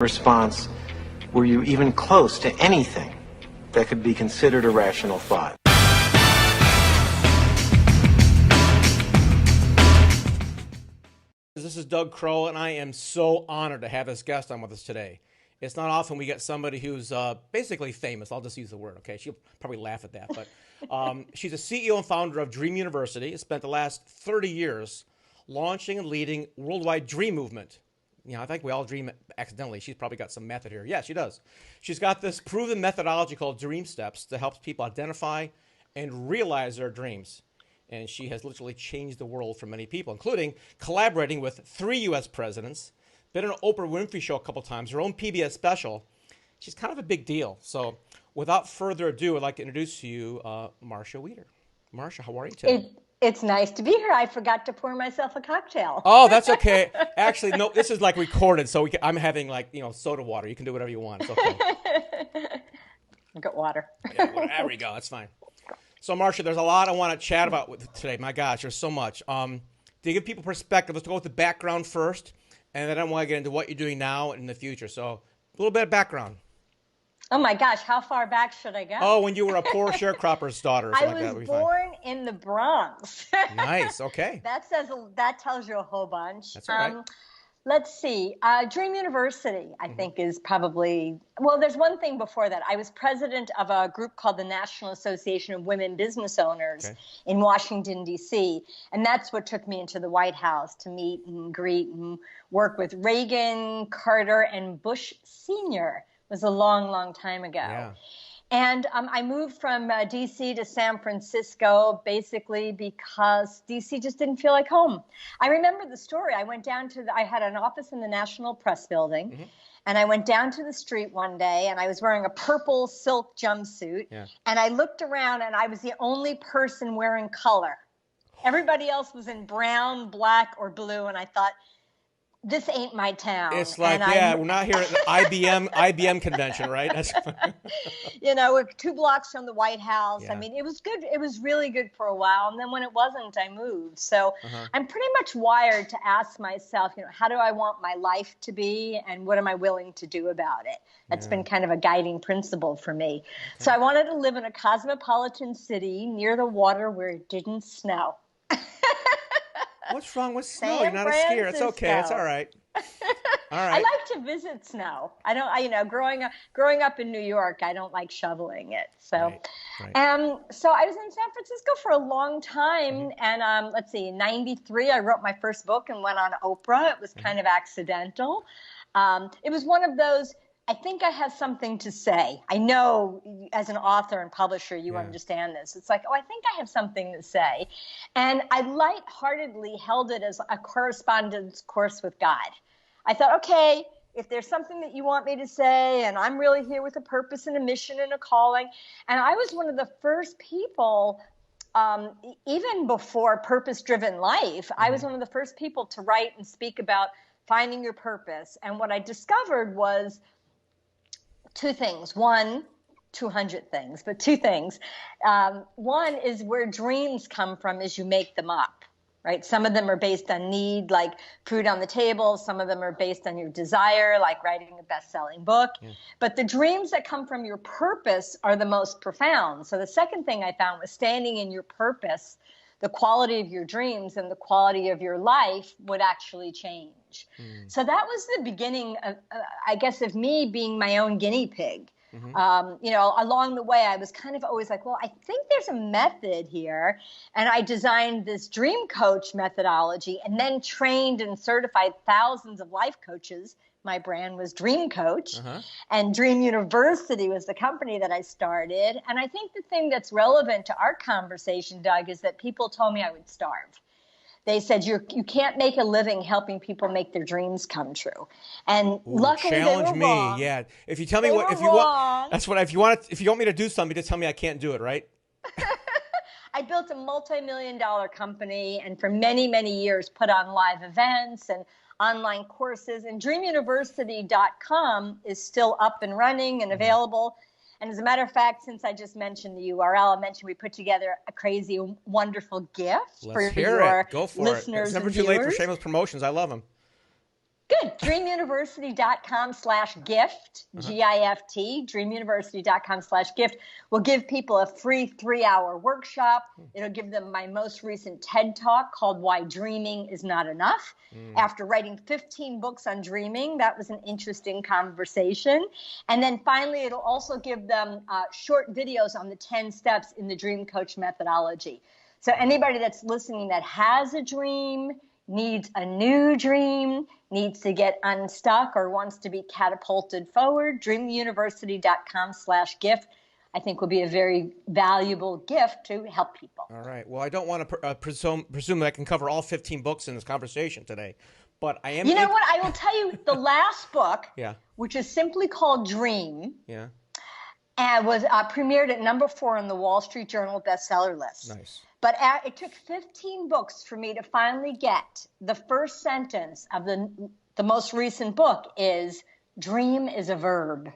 response, were you even close to anything that could be considered a rational thought? This is Doug Crow, and I am so honored to have this guest on with us today. It's not often we get somebody who's basically famous. I'll just use the word, okay? She'll probably laugh at that. But she's a CEO and founder of Dream University. Spent the last 30 years launching and leading worldwide dream movement. You know, I think we all dream accidentally. She's probably got some method here. Yeah, she does. She's got this proven methodology called DreamSteps that helps people identify and realize their dreams. And she has literally changed the world for many people, including collaborating with 3 U.S. presidents, been on Oprah Winfrey Show a couple times, her own PBS special. She's kind of a big deal. So without further ado, I'd like to introduce to you Marcia Weider. Marcia, how are you today? It's nice to be here. I forgot to pour myself a cocktail. Oh, that's okay. Actually, no, this is like recorded, so I'm having soda water. You can do whatever you want. It's okay. I've got water. Yeah, there we go. That's fine. So, Marcia, there's a lot I want to chat about with today. My gosh, there's so much. To give people perspective, let's go with the background first, and then I want to get into what you're doing now and in the future. So, a little bit of background. Oh my gosh, how far back should I go? Oh, when you were a poor sharecropper's daughter. Or something I like that. was born in the Bronx. Nice. Okay. That tells you a whole bunch. That's all right. Let's see. Dream University, I think, is probably, well, there's one thing before that. I was president of a group called the National Association of Women Business Owners in Washington, D.C., and that's what took me into the White House to meet and greet and work with Reagan, Carter, and Bush Sr. It was a long, long time ago. Yeah. And I moved from D.C. to San Francisco basically because D.C. just didn't feel like home. I remember the story. I had an office in the National Press Building, and I went down to the street one day, and I was wearing a purple silk jumpsuit, and I looked around, and I was the only person wearing color. Everybody else was in brown, black, or blue, and I thought, this ain't my town. It's like, we're not here at the IBM convention, right? That's we're 2 blocks from the White House. Yeah. I mean, it was good. It was really good for a while. And then when it wasn't, I moved. So I'm pretty much wired to ask myself, how do I want my life to be? And what am I willing to do about it? That's been kind of a guiding principle for me. Okay. So I wanted to live in a cosmopolitan city near the water where it didn't snow. What's wrong with snow? You're not a skier. It's okay. It's all right. All right. I like to visit snow. I don't. Growing up in New York, I don't like shoveling it. So, right. So I was in San Francisco for a long time, and let's see, in '93, I wrote my first book and went on Oprah. It was kind of accidental. It was one of those. I think I have something to say. I know as an author and publisher, you understand this. It's like, I think I have something to say. And I lightheartedly held it as a correspondence course with God. I thought, okay, if there's something that you want me to say, and I'm really here with a purpose and a mission and a calling. And I was one of the first people, even before Purpose-Driven Life, I was one of the first people to write and speak about finding your purpose. And what I discovered was 2 things. 200 things, but 2 things. One is where dreams come from is you make them up, right? Some of them are based on need, like food on the table. Some of them are based on your desire, like writing a best-selling book. But the dreams that come from your purpose are the most profound. So the second thing I found was standing in your purpose, the quality of your dreams and the quality of your life would actually change. So that was the beginning of, I guess, of me being my own guinea pig. Along the way, I was kind of always like, well, I think there's a method here. And I designed this dream coach methodology and then trained and certified thousands of life coaches. My brand was Dream Coach, and Dream University was the company that I started. And I think the thing that's relevant to our conversation, Doug, is that people told me I would starve. They said, you can't make a living helping people make their dreams come true. And luckily challenge they were me. wrong. Yeah. If you tell me if you want me to do something, just tell me I can't do it, right? I built a multi-million-dollar company and for many, many years put on live events and online courses. And dreamuniversity.com is still up and running and available. And as a matter of fact, since I just mentioned the URL, I mentioned we put together a crazy, wonderful gift for your Go for listeners. It's never too late for shameless promotions. I love them. Good. Dreamuniversity.com/gift, G-I-F-T, dreamuniversity.com/gift will give people a free 3-hour workshop. It'll give them my most recent TED Talk called Why Dreaming is Not Enough. After writing 15 books on dreaming, that was an interesting conversation. And then finally, it'll also give them short videos on the 10 steps in the Dream Coach methodology. So anybody that's listening that has a dream, needs a new dream, needs to get unstuck, or wants to be catapulted forward, dreamuniversity.com/gift, I think will be a very valuable gift to help people. All right. Well, I don't want to presume that I can cover all 15 books in this conversation today, but I am. You know what? I will tell you the last book, yeah, which is simply called Dream, yeah, and was premiered at #4 on the Wall Street Journal bestseller list. Nice. But it took 15 books for me to finally get the first sentence of the most recent book is dream is a verb.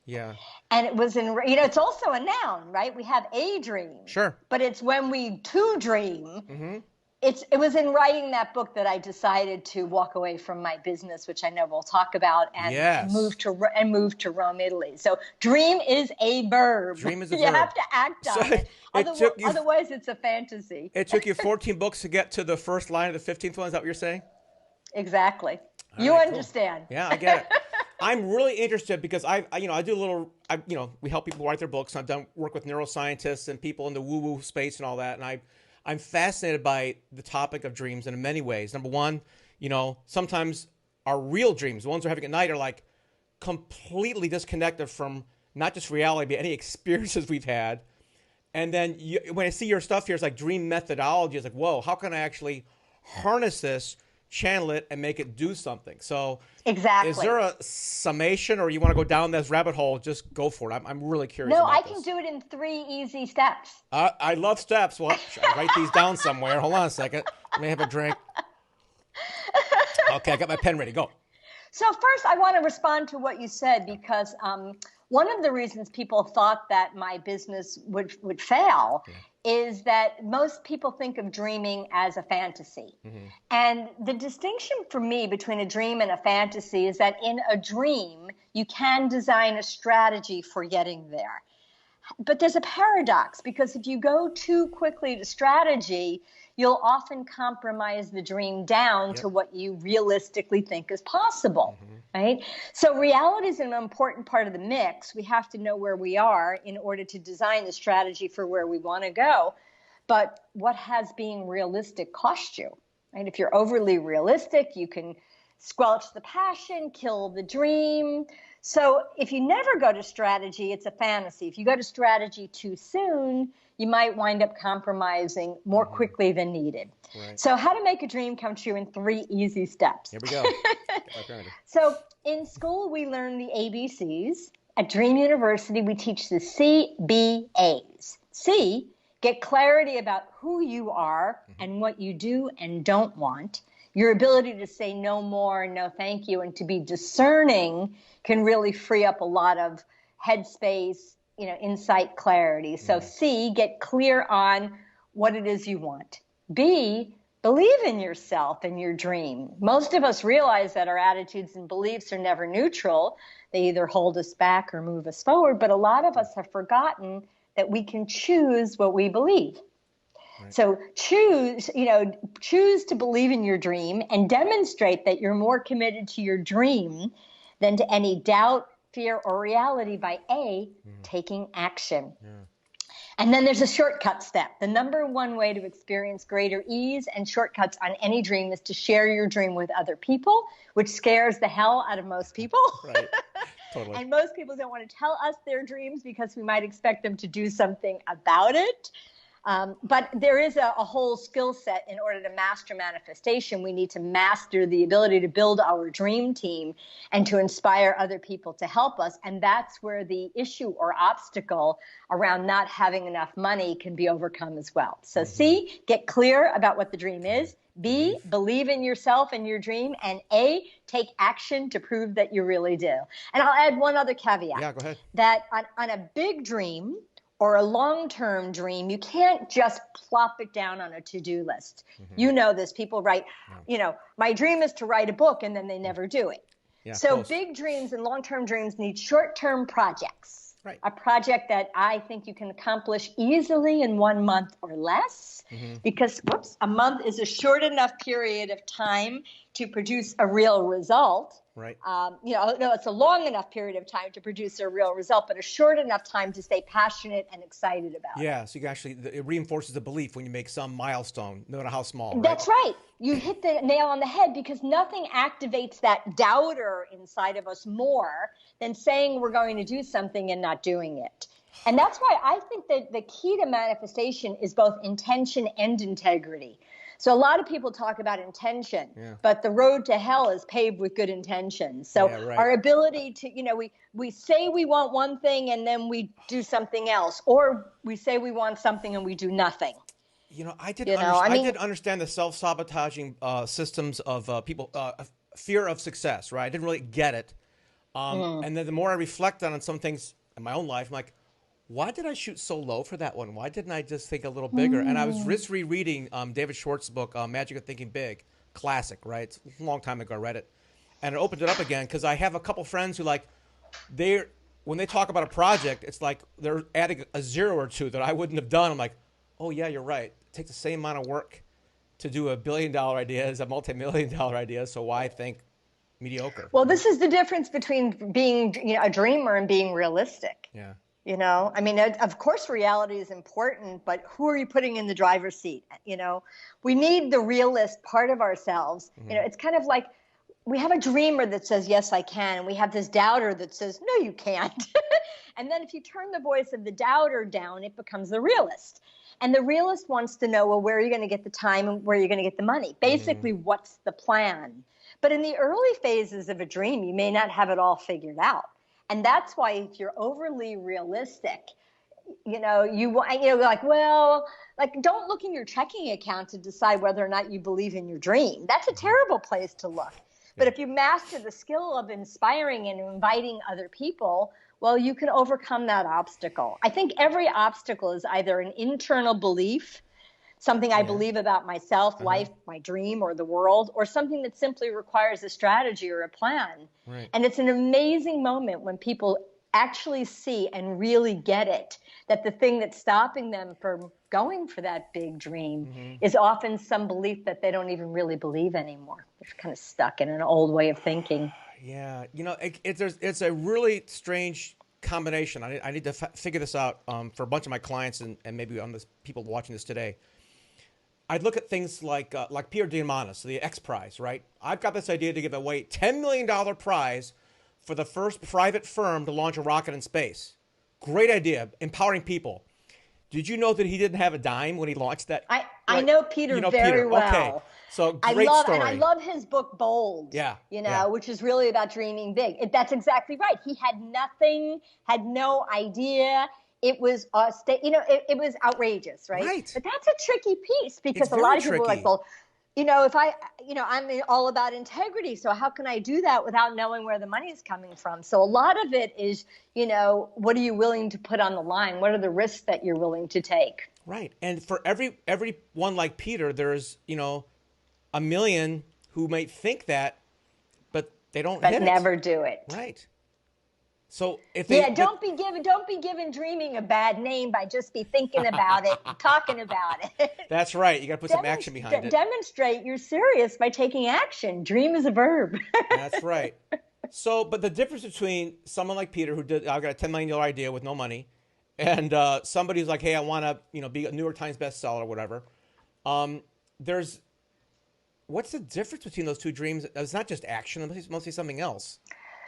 Yeah. And it was in, it's also a noun, right? We have a dream. Sure. But it's when we to dream. Mm-hmm. It was in writing that book that I decided to walk away from my business, which I know we'll talk about, and move to Rome, Italy. So dream is a verb. Dream is a you verb. have to act on it. Otherwise, it's a fantasy. It took you 14 books to get to the first line of the 15th one. Is that what you're saying? Exactly. All you right, understand. Cool. Yeah, I get it. I'm really interested because I do a little, we help people write their books. I've done work with neuroscientists and people in the woo-woo space and all that, and I'm fascinated by the topic of dreams in many ways. Number one, sometimes our real dreams, the ones we're having at night, are like completely disconnected from not just reality, but any experiences we've had. And then when I see your stuff here, it's like dream methodology. It's like, whoa, how can I actually harness this, channel it, and make it do something? So exactly. Is there a summation, or you want to go down this rabbit hole? Just go for it. I'm really curious. No, about I this. can do it in 3 easy steps. I love steps. Well, should I write these down somewhere? Hold on a second. Let me have a drink. Okay, I got my pen ready. Go. So first, I want to respond to what you said, because one of the reasons people thought that my business would fail is that most people think of dreaming as a fantasy. Mm-hmm. And the distinction for me between a dream and a fantasy is that in a dream, you can design a strategy for getting there. But there's a paradox, because if you go too quickly to strategy, you'll often compromise the dream down to what you realistically think is possible, right? So reality is an important part of the mix. We have to know where we are in order to design the strategy for where we want to go. But what has being realistic cost you, right? If you're overly realistic, you can squelch the passion, kill the dream. So if you never go to strategy, it's a fantasy. If you go to strategy too soon, you might wind up compromising more quickly than needed. Right. So how to make a dream come true in 3 easy steps. Here we go. So in school, we learn the ABCs. At Dream University, we teach the CBAs. C, get clarity about who you are and what you do and don't want. Your ability to say no more, no thank you, and to be discerning can really free up a lot of headspace, insight, clarity. So C, get clear on what it is you want. B, believe in yourself and your dream. Most of us realize that our attitudes and beliefs are never neutral. They either hold us back or move us forward, but a lot of us have forgotten that we can choose what we believe. Right. So choose to believe in your dream and demonstrate that you're more committed to your dream than to any doubt, fear, or reality by taking action. Yeah. And then there's a shortcut step. The number one way to experience greater ease and shortcuts on any dream is to share your dream with other people, which scares the hell out of most people. Right. Totally. And most people don't want to tell us their dreams because we might expect them to do something about it. But there is a whole skill set in order to master manifestation. We need to master the ability to build our dream team and to inspire other people to help us. And that's where the issue or obstacle around not having enough money can be overcome as well. So C, get clear about what the dream is. B, believe in yourself and your dream. And A, take action to prove that you really do. And I'll add one other caveat. Yeah, go ahead. That on a big dream, or a long-term dream, you can't just plop it down on a to-do list. You know this. People write, my dream is to write a book, and then they never do it. Yeah, so close. big dreams and long-term dreams need short-term projects. Right. A project that I think you can accomplish easily in 1 month or less, because a month is a short enough period of time to produce a real result. Right. No, it's a long enough period of time to produce a real result, but a short enough time to stay passionate and excited about it. Yeah, so you can actually, it reinforces the belief when you make some milestone, no matter how small. Right? That's right. You hit the nail on the head, because nothing activates that doubter inside of us more than saying we're going to do something and not doing it. And that's why I think that the key to manifestation is both intention and integrity. So a lot of people talk about intention, but the road to hell is paved with good intentions. So our ability to, we say we want one thing and then we do something else, or we say we want something and we do nothing. I did understand the self-sabotaging systems of people, fear of success, right? I didn't really get it. And then the more I reflect on some things in my own life, I'm like, why did I shoot so low for that one? Why didn't I just think a little bigger? And I was just rereading David Schwartz's book, Magic of Thinking Big, classic, right? It's a long time ago I read it. And I opened it up again because I have a couple friends who when they talk about a project, it's like they're adding a zero or two that I wouldn't have done. I'm like, oh yeah, you're right. It takes the same amount of work to do $1 billion idea as a multi-million-dollar idea. So why think mediocre? Well, this is the difference between being a dreamer and being realistic. Yeah. Of course, reality is important, but who are you putting in the driver's seat? We need the realist part of ourselves. It's kind of like we have a dreamer that says, yes, I can. And we have this doubter that says, no, you can't. And then if you turn the voice of the doubter down, it becomes the realist. And the realist wants to know, well, where are you going to get the time and where are you going to get the money? Basically, what's the plan? But in the early phases of a dream, you may not have it all figured out. And that's why if you're overly realistic, don't look in your checking account to decide whether or not you believe in your dream. That's a terrible place to look. But if you master the skill of inspiring and inviting other people, well, you can overcome that obstacle. I think every obstacle is either an internal belief, something I believe about myself, life, my dream, or the world, or something that simply requires a strategy or a plan. Right. And it's an amazing moment when people actually see and really get it, that the thing that's stopping them from going for that big dream is often some belief that they don't even really believe anymore. They're kind of stuck in an old way of thinking. Yeah, it's a really strange combination. I need to figure this out for a bunch of my clients and maybe on the people watching this today. I'd look at things like Peter Diamandis, the X Prize, right? I've got this idea to give away $10 million prize for the first private firm to launch a rocket in space. Great idea, empowering people. Did you know that he didn't have a dime when he launched that? I know Peter very well. Okay, so great story. And I love his book, Bold. Which is really about dreaming big. That's exactly right. He had nothing, had no idea. It was, it was outrageous, right? Right. But that's a tricky piece because a lot of people are like, well, if I'm all about integrity, so how can I do that without knowing where the money is coming from? So a lot of it is, what are you willing to put on the line? What are the risks that you're willing to take? Right. And for every one like Peter, there's, a million who may think that, but they don't hit it. But never do it. Right. So if they, don't be given dreaming a bad name by just be thinking about it, talking about it. That's right. You got to put some action behind it. Demonstrate you're serious by taking action. Dream is a verb. That's right. So, but the difference between someone like Peter, I've got a $10 million idea with no money, and somebody who's like, hey, I want to, be a New York Times bestseller or whatever. What's the difference between those two dreams? It's not just action. It's mostly something else.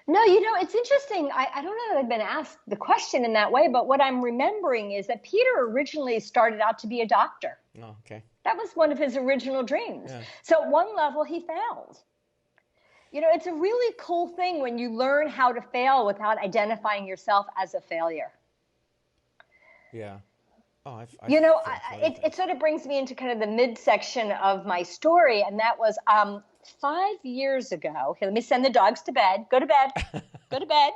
No, it's interesting. I don't know that I've been asked the question in that way, but what I'm remembering is that Peter originally started out to be a doctor. Oh, okay. That was one of his original dreams. Yeah. So at one level, he failed. It's a really cool thing when you learn how to fail without identifying yourself as a failure. Yeah. Oh, it sort of brings me into kind of the midsection of my story, and that was 5 years ago. Here, let me send the dogs to bed. Go to bed. Go to bed.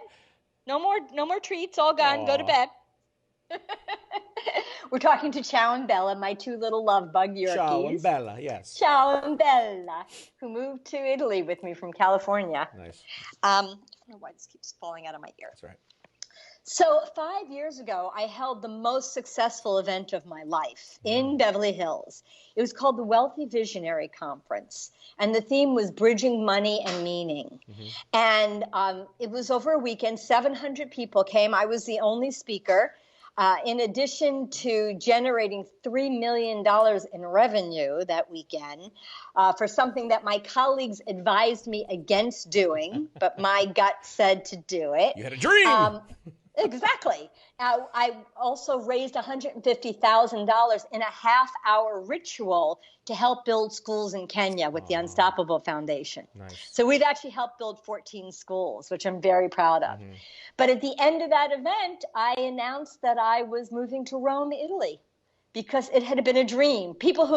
No more treats. All gone. Aww. Go to bed. We're talking to Ciao and Bella, my two little love bug Yorkies. Ciao and Bella, yes. Ciao and Bella, who moved to Italy with me from California. Nice. I don't know why this keeps falling out of my ear. That's right. So 5 years ago, I held the most successful event of my life in Beverly Hills. It was called the Wealthy Visionary Conference, and the theme was Bridging Money and Meaning. And it was over a weekend. 700 people came. I was the only speaker. In addition to generating $3 million in revenue that weekend for something that my colleagues advised me against doing, but my gut said to do it. You had a dream. Exactly. I also raised $150,000 in a half-hour ritual to help build schools in Kenya with the Unstoppable Foundation. Nice. So we've actually helped build 14 schools, which I'm very proud of. But at the end of that event, I announced that I was moving to Rome, Italy, because it had been a dream. People who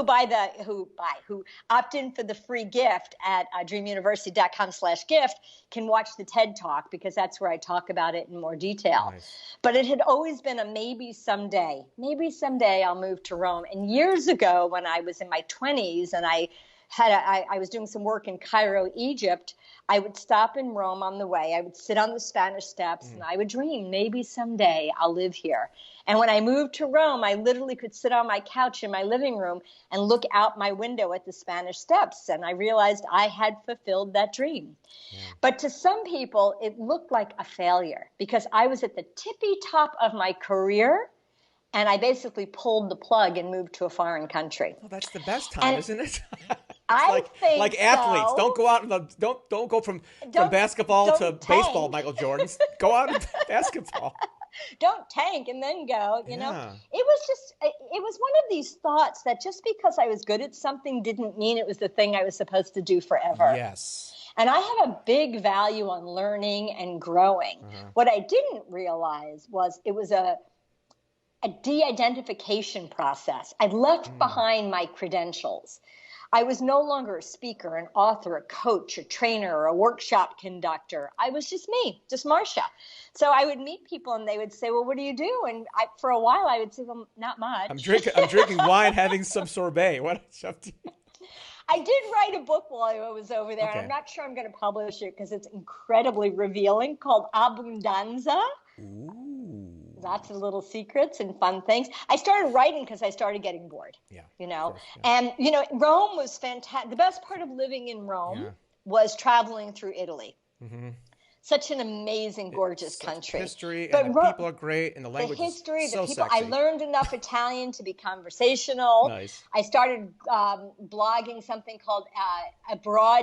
opt in for the free gift at dreamuniversity.com/gift can watch the TED Talk, because that's where I talk about it in more detail. Nice. But it had always been a maybe someday I'll move to Rome. And years ago, when I was in my 20s and I was doing some work in Cairo, Egypt, I would stop in Rome on the way. I would sit on the Spanish Steps and I would dream, maybe someday I'll live here. And when I moved to Rome, I literally could sit on my couch in my living room and look out my window at the Spanish Steps. And I realized I had fulfilled that dream. But to some people, it looked like a failure, because I was at the tippy top of my career and I basically pulled the plug and moved to a foreign country. Well, that's the best time, isn't it? I think like athletes, so. don't go out and don't go from basketball to tank. baseball, Michael Jordan. Go out and basketball. Don't tank and then go, you know. It was one of these thoughts that just because I was good at something didn't mean it was the thing I was supposed to do forever. Yes. And I have a big value on learning and growing. What I didn't realize was it was a de-identification process. I left behind my credentials. I was no longer a speaker, an author, a coach, a trainer, or a workshop conductor. I was just me, just Marcia. So I would meet people and they would say, well, what do you do? And for a while I would say, well, not much. I'm drinking wine, having some sorbet. What? I did write a book while I was over there, and I'm not sure I'm going to publish it because it's incredibly revealing, called Abundanza. Ooh. Lots of little secrets and fun things. I started writing because I started getting bored, you know. Course, and, you know, Rome was fantastic. The best part of living in Rome was traveling through Italy. Such an amazing, gorgeous country. History, but and the people are great, and the language is so the people. sexy. I learned enough Italian to be conversational. Nice. I started blogging something called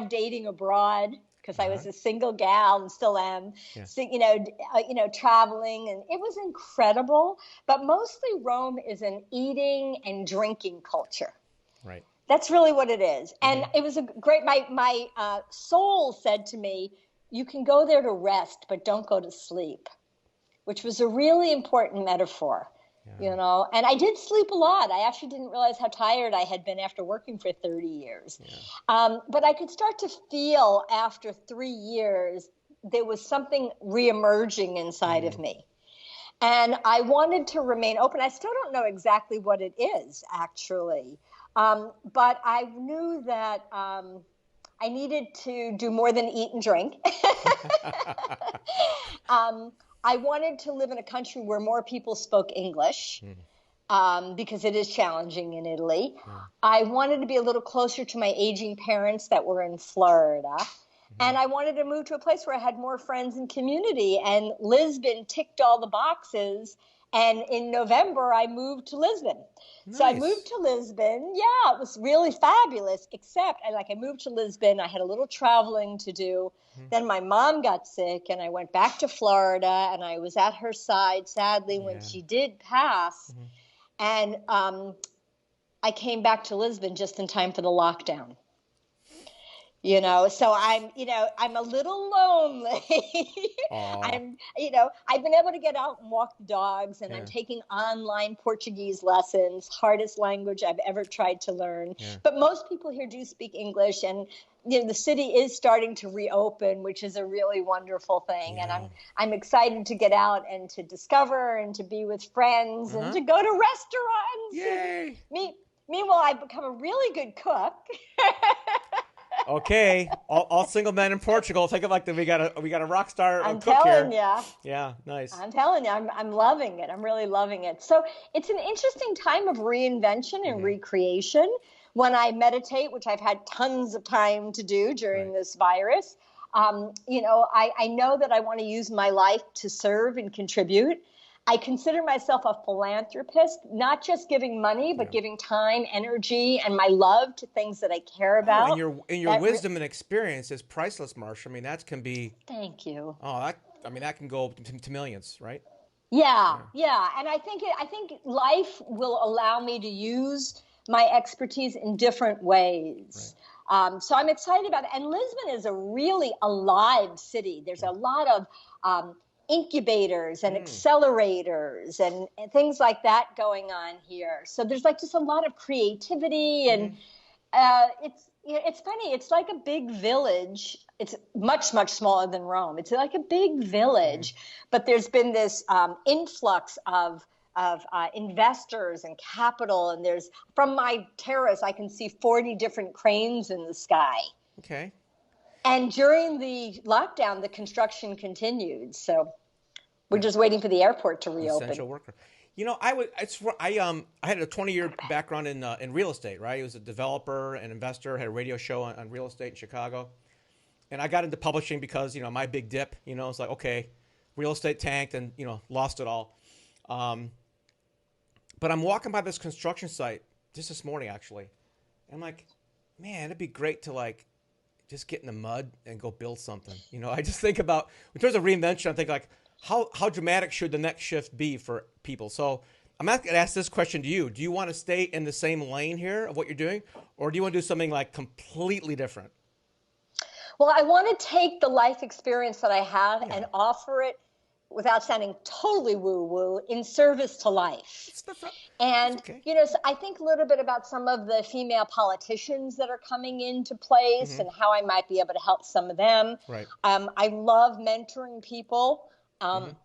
Dating Abroad, because I was a single gal and still am. So, you know, traveling, and it was incredible. But mostly Rome is an eating and drinking culture. Right. That's really what it is. And it was a great. My soul said to me, you can go there to rest, but don't go to sleep, which was a really important metaphor, you know. And I did sleep a lot. I actually didn't realize how tired I had been after working for 30 years. But I could start to feel after 3 years, there was something reemerging inside of me. And I wanted to remain open. I still don't know exactly what it is, actually. But I knew that I needed to do more than eat and drink. I wanted to live in a country where more people spoke English, because it is challenging in Italy. I wanted to be a little closer to my aging parents that were in Florida. And I wanted to move to a place where I had more friends and community. And Lisbon ticked all the boxes. And in November, I moved to Lisbon. Nice. So I moved to Lisbon. Yeah, it was really fabulous, except I moved to Lisbon. I had a little traveling to do. Then my mom got sick, and I went back to Florida, and I was at her side, sadly, when she did pass. And I came back to Lisbon just in time for the lockdown. So I'm a little lonely. Aw. I've been able to get out and walk the dogs, and I'm Yeah. taking online Portuguese lessons, hardest language I've ever tried to learn. Yeah. But most people here do speak English, and the city is starting to reopen, which is a really wonderful thing. Yeah. And I'm excited to get out and to discover and to be with friends and to go to restaurants. Yay! Meanwhile, I've become a really good cook. Okay, all single men in Portugal. Take it like that. We got a rock star I'm cook telling here. you. Yeah, nice. I'm telling you, I'm loving it. I'm really loving it. So it's an interesting time of reinvention and recreation. When I meditate, which I've had tons of time to do during this virus, I know that I want to use my life to serve and contribute. I consider myself a philanthropist, not just giving money, but giving time, energy, and my love to things that I care about. And your wisdom and experience is priceless, Marcia. I mean, that can be. Thank you. That can go to millions, right? Yeah. And I think life will allow me to use my expertise in different ways. Right. So I'm excited about it. And Lisbon is a really alive city. There's a lot of incubators and accelerators and things like that going on here. So there's just a lot of creativity, and it's funny. It's like a big village. It's much, much smaller than Rome. It's like a big village, but there's been this influx of investors and capital. And there's, from my terrace, I can see 40 different cranes in the sky. Okay. And during the lockdown, the construction continued. So we're just waiting for the airport to reopen. Essential worker. I had a 20-year background in real estate, right? I was a developer and investor, had a radio show on real estate in Chicago. And I got into publishing because, my big dip, it's like, okay, real estate tanked and, lost it all. But I'm walking by this construction site just this morning, actually. And I'm like, man, it'd be great to just get in the mud and go build something. I just think about, in terms of reinvention, I think how dramatic should the next shift be for people? So I'm going to ask this question to you. Do you want to stay in the same lane here of what you're doing? Or do you want to do something completely different? Well, I want to take the life experience that I have and offer it, without sounding totally woo-woo, in service to life. And, so I think a little bit about some of the female politicians that are coming into place and how I might be able to help some of them. Right. I love mentoring people, the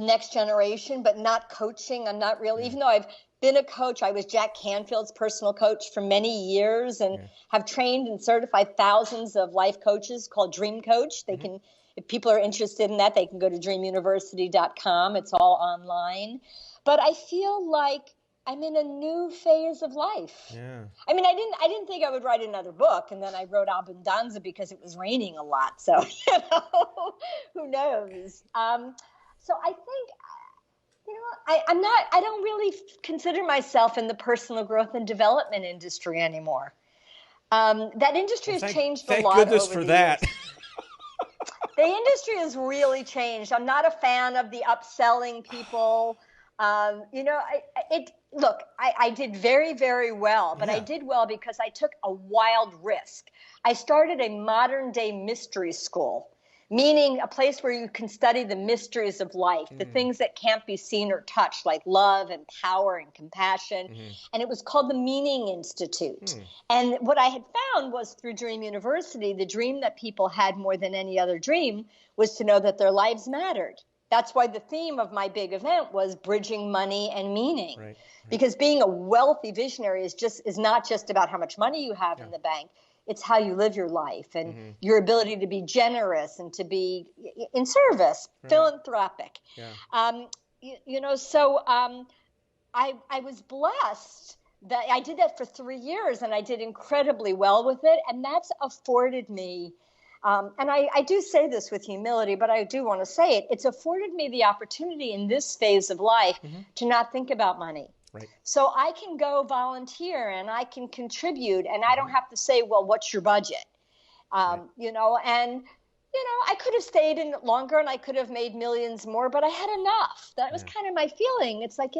next generation, but not coaching. I'm not really, even though I've been a coach, I was Jack Canfield's personal coach for many years and have trained and certified thousands of life coaches called Dream Coach. They can, if people are interested in that, they can go to dreamuniversity.com. It's all online. But I feel like I'm in a new phase of life. Yeah. I mean, I didn't think I would write another book, and then I wrote Diamandis because it was raining a lot. So, who knows? So I think, I don't really consider myself in the personal growth and development industry anymore. That industry has changed a lot. Thank goodness over for the that. years. The industry has really changed. I'm not a fan of the upselling people. Look, I did very, very well, but I did well because I took a wild risk. I started a modern day mystery school, meaning a place where you can study the mysteries of life, the things that can't be seen or touched, like love and power and compassion. And it was called the Meaning Institute. And what I had found was, through Dream University, the dream that people had more than any other dream was to know that their lives mattered. That's why the theme of my big event was bridging money and meaning. Right. Because being a wealthy visionary is not just about how much money you have in the bank. It's how you live your life and your ability to be generous and to be in service, philanthropic. Yeah. So I was blessed that I did that for 3 years, and I did incredibly well with it. And that's afforded me, and I do say this with humility, but I do want to say it. It's afforded me the opportunity in this phase of life to not think about money. Right. So I can go volunteer and I can contribute, and I don't have to say, well, what's your budget? I could have stayed in it longer and I could have made millions more, but I had enough. That was kind of my feeling. It's like,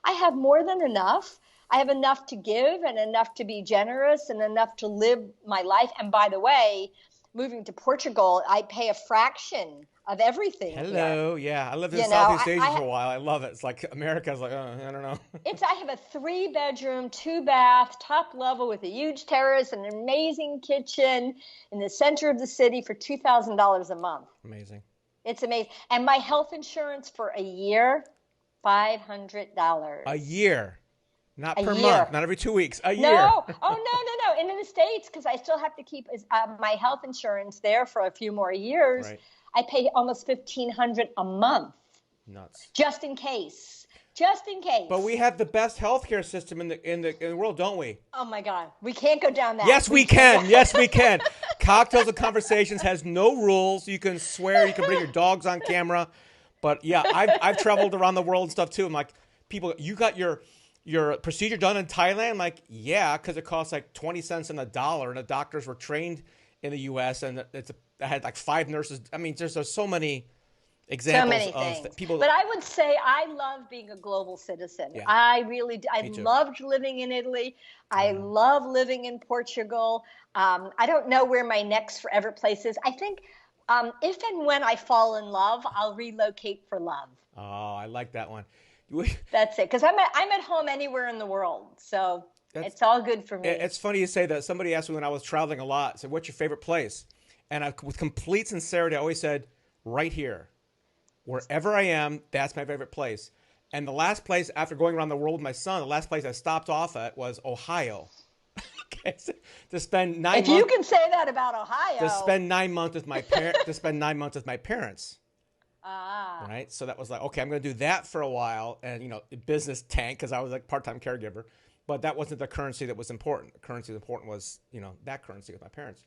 I have more than enough. I have enough to give and enough to be generous and enough to live my life. And by the way, moving to Portugal, I pay a fraction of everything Hello. here. Yeah. I lived in You know, Southeast Asia for a while. I love it. It's like America's like, I don't know. I have a 3-bedroom, 2-bath, top level with a huge terrace and an amazing kitchen in the center of the city for $2,000 a month. Amazing. It's amazing. And my health insurance for a year, $500. A year. Not A per year. month, not every 2 weeks. A year. No. Oh, no. And in the States, because I still have to keep my health insurance there for a few more years, Right. I pay almost $1,500 a month. Nuts. Just in case. Just in case. But we have the best healthcare system in the world, don't we? Oh my God, we can't go down that. Yes, we can. Yes, we can. Cocktails and Conversations has no rules. You can swear. You can bring your dogs on camera. But yeah, I've traveled around the world and stuff too. I'm like, people, you got your procedure done in Thailand? I'm like, yeah, because it costs like 20 cents on the dollar, and the doctors were trained in the U.S. and I had like 5 nurses. I mean, there's so many examples so many things. People. But I would say I love being a global citizen. Yeah. I really do. I Me too. loved living in Italy. I love living in Portugal. I don't know where my next forever place is. I think if and when I fall in love, I'll relocate for love. Oh, I like that one. That's it. Because I'm at home anywhere in the world. So it's all good for me. It's funny you say that. Somebody asked me when I was traveling a lot, said, what's your favorite place? And with complete sincerity, I always said, right here. Wherever I am, that's my favorite place. And the last place, after going around the world with my son, the last place I stopped off at was Ohio. Okay, so to spend 9 months. If you can say that about Ohio. To spend 9 months with my parents. To spend 9 months with my parents. Ah. Right. So that was like, okay, I'm going to do that for a while, and business tank because I was like part-time caregiver. But that wasn't the currency that was important. The currency that was important was that currency with my parents.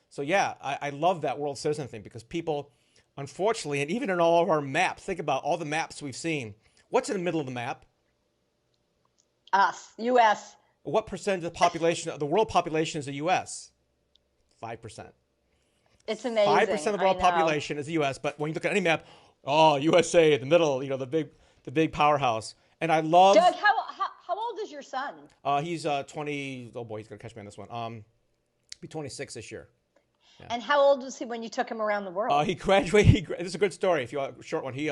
So yeah, I love that world citizen thing because people. Unfortunately, and even in all of our maps, think about all the maps we've seen. What's in the middle of the map? Us, U.S. What percentage of the population, of the world population is the U.S.? 5%. It's amazing. 5% of the world population is the U.S., but when you look at any map, USA in the middle, the big powerhouse. And I love... Doug, how old is your son? He's 20... Oh, boy, he's going to catch me on this one. Be 26 this year. Yeah. And how old was he when you took him around the world? He graduated. This is a good story. If you want a short one, he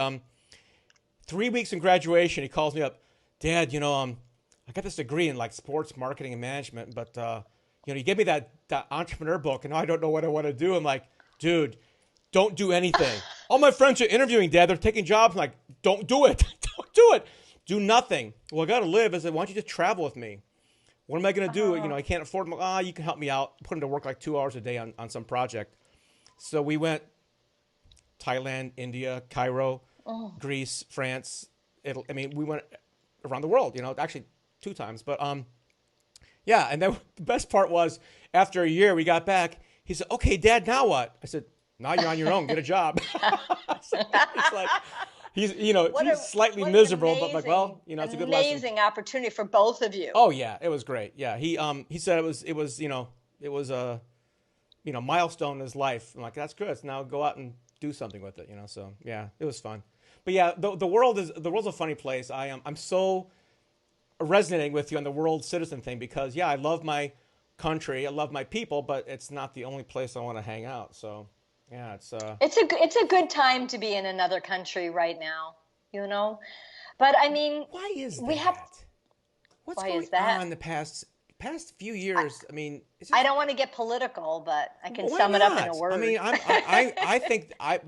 3 weeks in graduation, he calls me up, Dad. I got this degree in like sports marketing and management, but you gave me that entrepreneur book, and now I don't know what I want to do. I'm like, dude, don't do anything. All my friends are interviewing, Dad. They're taking jobs. I'm like, don't do it. Don't do it. Do nothing. Well, I got to live. I said, why don't you just travel with me? What am I going to do? I can't afford them. You can help me out. Put him to work like 2 hours a day on some project. So we went Thailand, India, Cairo, Greece, France, Italy. I mean, we went around the world, actually 2 times. But yeah, and then the best part was after a year we got back, he said, okay, Dad, now what? I said, now you're on your own. Get a job. So it's like... He's slightly miserable, but like, well, it's a good lesson. Amazing opportunity for both of you. Oh yeah, it was great. Yeah, he said it was a milestone in his life. I'm like, that's good. So now go out and do something with it. So yeah, it was fun. But yeah, the world's a funny place. I'm so resonating with you on the world citizen thing because I love my country, I love my people, but it's not the only place I want to hang out. So. Yeah, it's a good time to be in another country right now, But I mean, why is that? What's why going is that? on the past few years? I mean, I don't want to get political, but I can sum it up in a word. I mean, I think I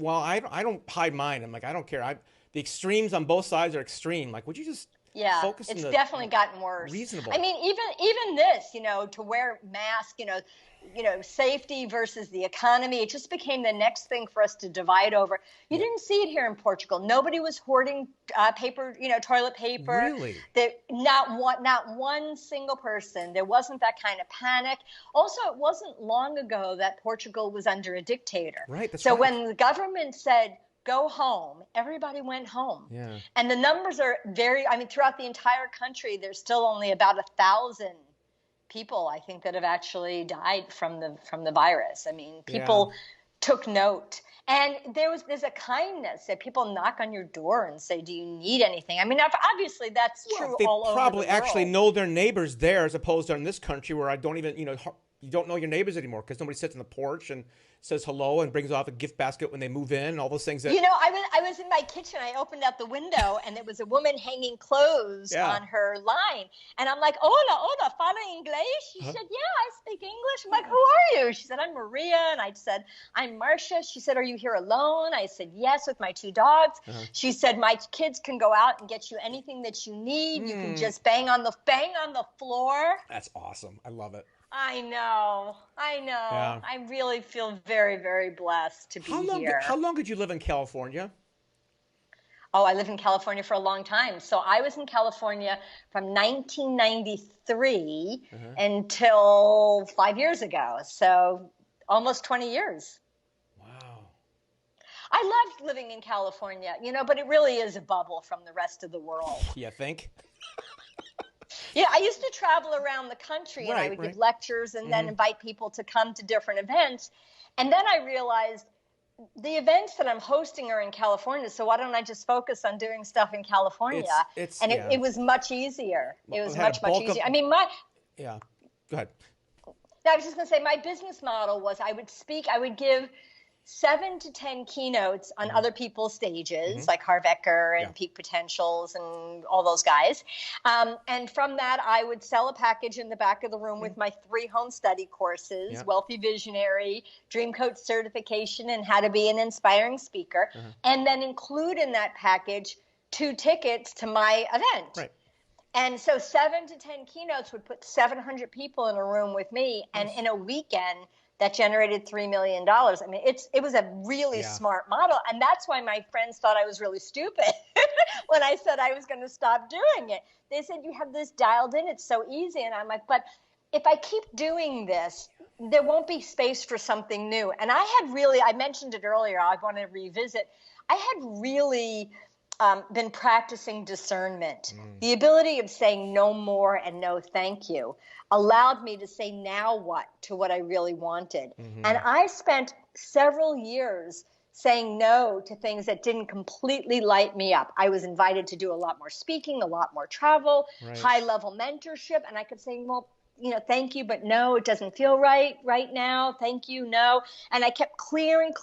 don't hide mine. I'm like, I don't care. The extremes on both sides are extreme. Like, would you just focus? It's definitely gotten worse. Reasonable. I mean, even this, to wear masks, safety versus the economy. It just became the next thing for us to divide over. You didn't see it here in Portugal. Nobody was hoarding paper, toilet paper. Really? Not one single person. There wasn't that kind of panic. Also, it wasn't long ago that Portugal was under a dictator. Right. That's so right. when the government said, go home, everybody went home. Yeah. And the numbers are throughout the entire country, there's still only about 1,000 people, I think, that have actually died from the virus. I mean, people took note. And there's a kindness that people knock on your door and say, "Do you need anything?" I mean, obviously that's true They all over the probably world. actually know their neighbors there, as opposed to in this country where I don't even, you don't know your neighbors anymore because nobody sits on the porch and says hello and brings off a gift basket when they move in and all those things. That, I was in my kitchen. I opened up the window and there was a woman hanging clothes on her line. And I'm like, hola, fala inglés? She said, yeah, I speak English. I'm like, who are you? She said, I'm Maria. And I said, I'm Marcia. She said, are you here alone? I said, yes, with my 2 dogs. She said, my kids can go out and get you anything that you need. You can just bang on the floor. That's awesome. I love it. I know. Yeah. I really feel very, very blessed to be here. How long did you live in California? Oh, I lived in California for a long time. So I was in California from 1993 until 5 years ago. So almost 20 years. Wow. I loved living in California, but it really is a bubble from the rest of the world. You think? Yeah, I used to travel around the country and I would give lectures and then invite people to come to different events. And then I realized the events that I'm hosting are in California, so why don't I just focus on doing stuff in California? It was much easier. It was much easier. I mean, Yeah, go ahead. I was just going to say my business model was I would give 7 to 10 keynotes on other people's stages, like Harv Eker and Peak Potentials and all those guys. And from that, I would sell a package in the back of the room with my 3 home study courses, Wealthy Visionary, Dream Coach Certification, and How to Be an Inspiring Speaker, and then include in that package 2 tickets to my event. Right. And so 7 to 10 keynotes would put 700 people in a room with me, and in a weekend, that generated $3 million. I mean, it was a really smart model. And that's why my friends thought I was really stupid when I said I was going to stop doing it. They said, you have this dialed in. It's so easy. And I'm like, but if I keep doing this, there won't be space for something new. And I mentioned it earlier, I want to revisit. I had really been practicing discernment. The ability of saying no more and no thank you allowed me to say now what to what I really wanted. And I spent several years saying no to things that didn't completely light me up. I was invited to do a lot more speaking, a lot more travel, high-level mentorship, and I could say, well, thank you, but no, it doesn't feel right now. Thank you, no. And I kept clearing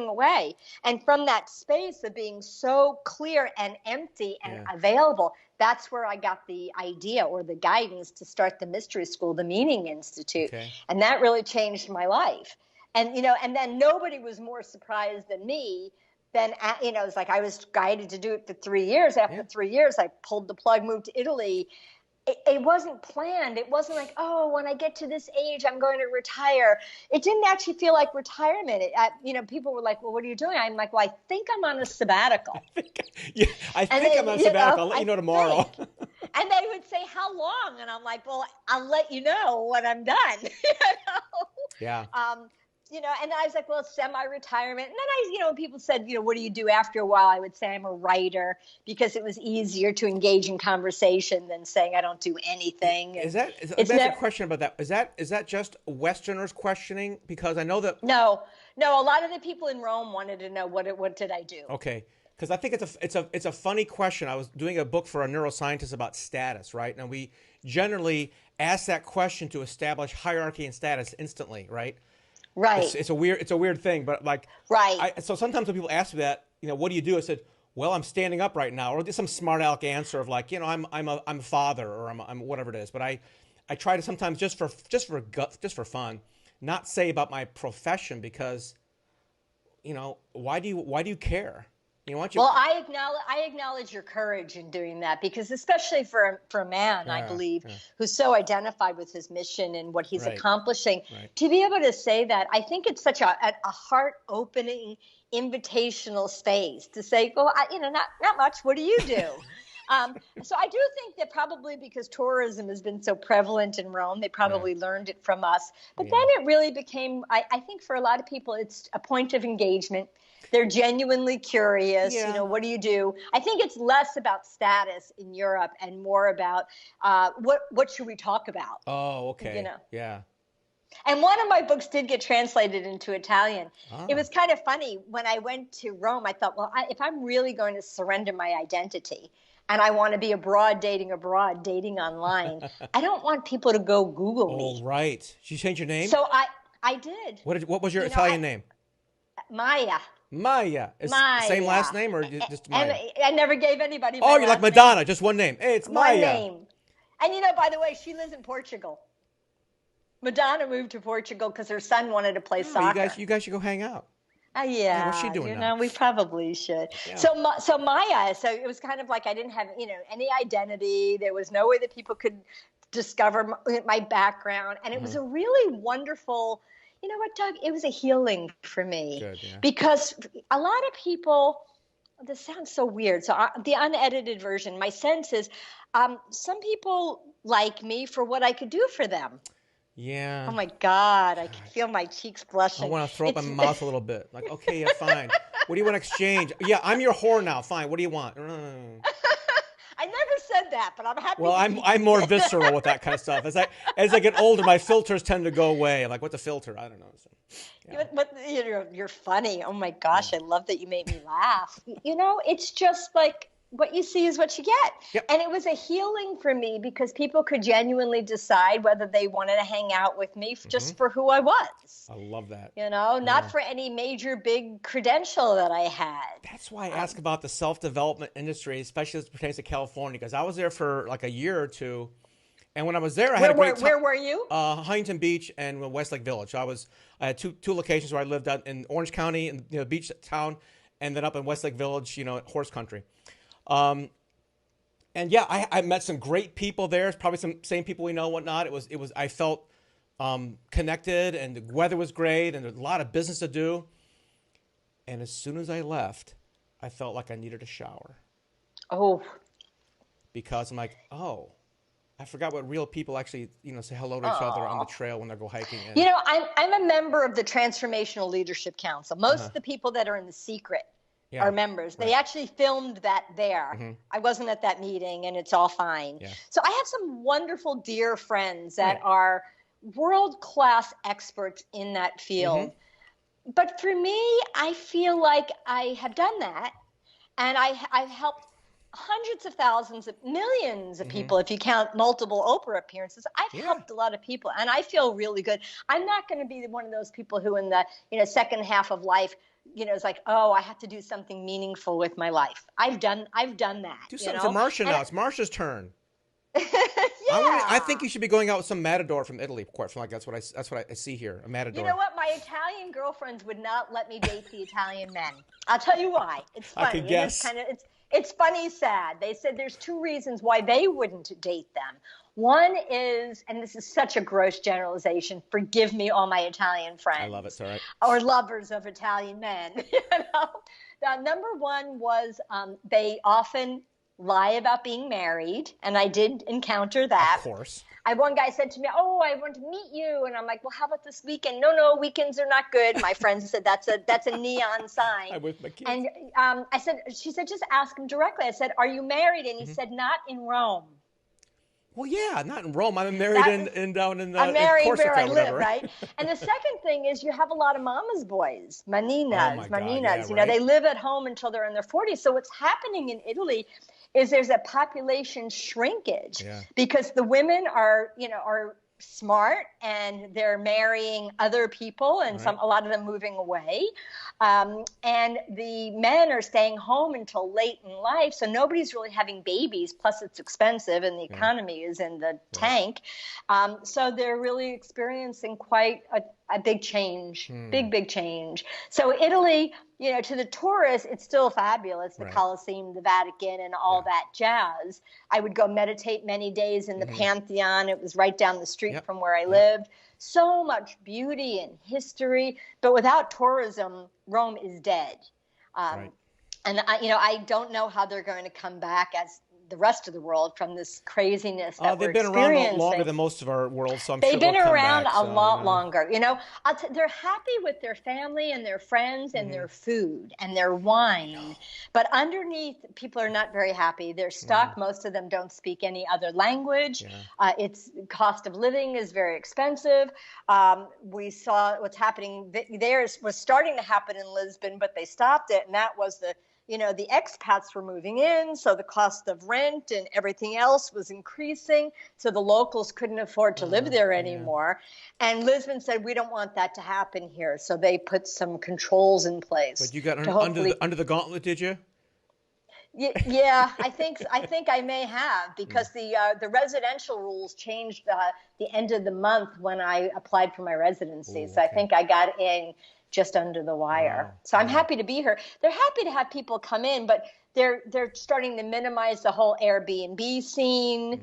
away. And from that space of being so clear and empty and available, that's where I got the idea or the guidance to start the mystery school, the Meaning Institute. And that really changed my life. And, and then nobody was more surprised than me. Then, it was like I was guided to do it for 3 years. After 3 years, I pulled the plug, moved to Italy. It wasn't planned. It wasn't like, oh, when I get to this age, I'm going to retire. It didn't actually feel like retirement. People were like, well, what are you doing? I'm like, well, I think I'm on a sabbatical. I think I'm on a sabbatical. I'll let you know tomorrow. And they would say, how long? And I'm like, well, I'll let you know when I'm done. Yeah. And I was like, well, semi-retirement. And then when people said, what do you do after a while? I would say I'm a writer because it was easier to engage in conversation than saying I don't do anything. Let me ask a question about that. Is that just Westerners questioning? Because I know that. No, a lot of the people in Rome wanted to know what did I do? Okay. Because I think it's a funny question. I was doing a book for a neuroscientist about status, right? And we generally ask that question to establish hierarchy and status instantly, right? Right. It's a weird thing, but like, so sometimes when people ask me that, what do you do? I said, well, I'm standing up right now, or just some smart aleck answer of like, I'm a father, or I'm whatever it is. But I try to sometimes just for fun, not say about my profession because, why do you care? Well, I acknowledge your courage in doing that because especially for a man, I believe, who's so identified with his mission and what he's accomplishing, to be able to say that, I think it's such a heart-opening, invitational space to say, well, not much. What do you do? So I do think that probably because tourism has been so prevalent in Rome, they probably learned it from us. But then it really became, I think for a lot of people, it's a point of engagement. They're genuinely curious. What do you do? I think it's less about status in Europe and more about what should we talk about? Oh, okay. Yeah. And one of my books did get translated into Italian. Ah. It was kind of funny. When I went to Rome, I thought, well, if I'm really going to surrender my identity and I want to be dating online, I don't want people to go Google me. Oh, right. Did you change your name? So I did. What was your Italian name? Maya. Maya. Maya. Same last name or just Maya? And I never gave anybody my Oh, you're like last Madonna, name. just one name. Hey, it's Maya. One name. And by the way, she lives in Portugal. Madonna moved to Portugal because her son wanted to play soccer. You guys should go hang out. Yeah. Hey, what's she doing now? We probably should. Yeah. So Maya, so it was kind of like I didn't have, any identity. There was no way that people could discover my background. And it was a really wonderful, you know what, Doug? It was a healing for me. Good, yeah. Because a lot of people, this sounds so weird. So the unedited version, my sense is some people like me for what I could do for them. Yeah. Oh my God, I can feel my cheeks blushing. I want to throw up my mouth a little bit. Like, okay, yeah, fine. What do you want to exchange? Yeah, I'm your whore now. Fine. What do you want? I never said that, but I'm happy. Well, I'm more visceral with that kind of stuff. As I get older, my filters tend to go away. I'm like, what's a filter? I don't know. So, yeah. But you're funny. Oh my gosh, I love that you made me laugh. It's just like what you see is what you get. Yep. And it was a healing for me because people could genuinely decide whether they wanted to hang out with me just for who I was. I love that. Not for any major big credential that I had. That's why I ask about the self-development industry, especially as it pertains to California, because I was there for like a year or two. And when I was there, I had a great time. Where were you? Huntington Beach and Westlake Village. I had two locations where I lived out in Orange County, in beach town, and then up in Westlake Village, horse country. And yeah, I met some great people there. It's probably some same people we know, whatnot. I felt connected, and the weather was great, and there's a lot of business to do. And as soon as I left, I felt like I needed a shower. Oh. Because I'm like, I forgot what real people actually, say hello to each other on the trail when they go hiking. And, I'm a member of the Transformational Leadership Council. Most of the people that are in the secret are members. Right. They actually filmed that there. Mm-hmm. I wasn't at that meeting, and it's all fine. Yeah. So I have some wonderful, dear friends that are world-class experts in that field. Mm-hmm. But for me, I feel like I have done that, and I've helped hundreds of thousands of millions of people, if you count multiple Oprah appearances. I've helped a lot of people, and I feel really good. I'm not going to be one of those people who in the second half of life it's like, I have to do something meaningful with my life. I've done that. Do something for Marcia now. It's Marcia's turn. Yeah. I think you should be going out with some matador from Italy. Quite frankly, that's what I see here. A matador. You know what? My Italian girlfriends would not let me date the Italian men. I'll tell you why. It's funny. I could guess. It's funny, sad. They said there's two reasons why they wouldn't date them. One is, and this is such a gross generalization, forgive me, all my Italian friends. I love it, it's all right. Or lovers of Italian men. Number one was they often lie about being married, and I did encounter that. Of course. One guy said to me, I want to meet you. And I'm like, well, how about this weekend? No, weekends are not good. My friend said, that's a neon sign. I'm with my kids. And she said, just ask him directly. I said, are you married? And he said, not in Rome. Well, yeah, not in Rome. I'm married down in I'm married Corsica, where I whatever. live, right? And the second thing is you have a lot of mama's boys, maninas. Yeah, They live at home until they're in their 40s. So what's happening in Italy is there's a population shrinkage because the women are smart and they're marrying other people, and a lot of them moving away. And the men are staying home until late in life. So nobody's really having babies. Plus it's expensive and the economy is in the tank. So they're really experiencing quite a big change, big change. So Italy, to the tourists, it's still fabulous. The Colosseum, the Vatican, and all that jazz. I would go meditate many days in the Pantheon. It was right down the street from where I lived. So much beauty and history, but without tourism, Rome is dead. And I don't know how they're going to come back as the rest of the world from this craziness that we're they've been around experiencing. longer than most of our world, so I'm They've sure been they'll come around back, a so, lot longer. You know, they're happy with their family and their friends and their food and their wine. But underneath, people are not very happy. They're stuck. Most of them don't speak any other language. It's cost of living is very expensive. We saw what's happening there was starting to happen in Lisbon, but they stopped it. And that was the expats were moving in, so the cost of rent and everything else was increasing, so the locals couldn't afford to live there anymore. And Lisbon said, we don't want that to happen here, so they put some controls in place. But you got under the gauntlet, did you? Yeah, I think I may have, because the residential rules changed the end of the month when I applied for my residency. So I think I got in just under the wire. Wow. So I'm happy to be here. They're happy to have people come in, but they're starting to minimize the whole Airbnb scene.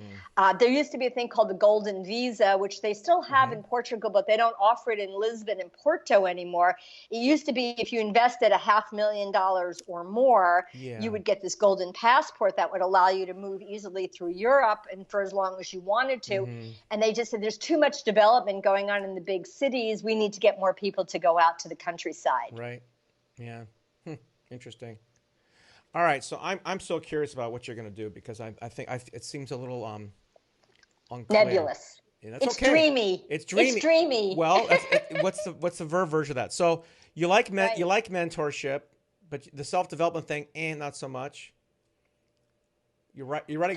There used to be a thing called the Golden Visa, which they still have in Portugal, but they don't offer it in Lisbon and Porto anymore. It used to be if you invested $500,000 or more, you would get this golden passport that would allow you to move easily through Europe and for as long as you wanted to. And they just said, there's too much development going on in the big cities. We need to get more people to go out to the countryside. Right. Yeah. Interesting. All right, so I'm so curious about what you're going to do, because I think it seems a little unclear. Nebulous. Yeah, that's It's okay. dreamy. It's dreamy. It's dreamy. Well, what's the verb version of that? So you like you like mentorship, but the self-development thing, not so much. You're right. You're right.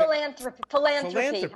Philanthropy.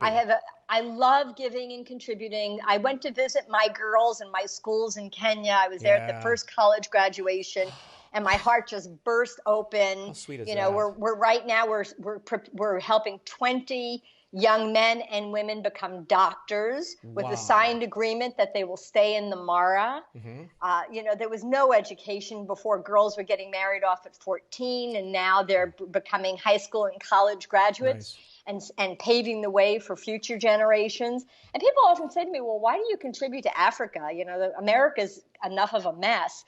I love giving and contributing. I went to visit my girls in my schools in Kenya. I was there at the first college graduation. And my heart just burst open. How sweet is you know, that? we're right now we're helping 20 young men and women become doctors with a signed agreement that they will stay in the Mara. You know, there was no education before. Girls were getting married off at 14, and now they're becoming high school and college graduates. And paving the way for future generations. And people often say to me, well, why do you contribute to Africa? You know, America's enough of a mess.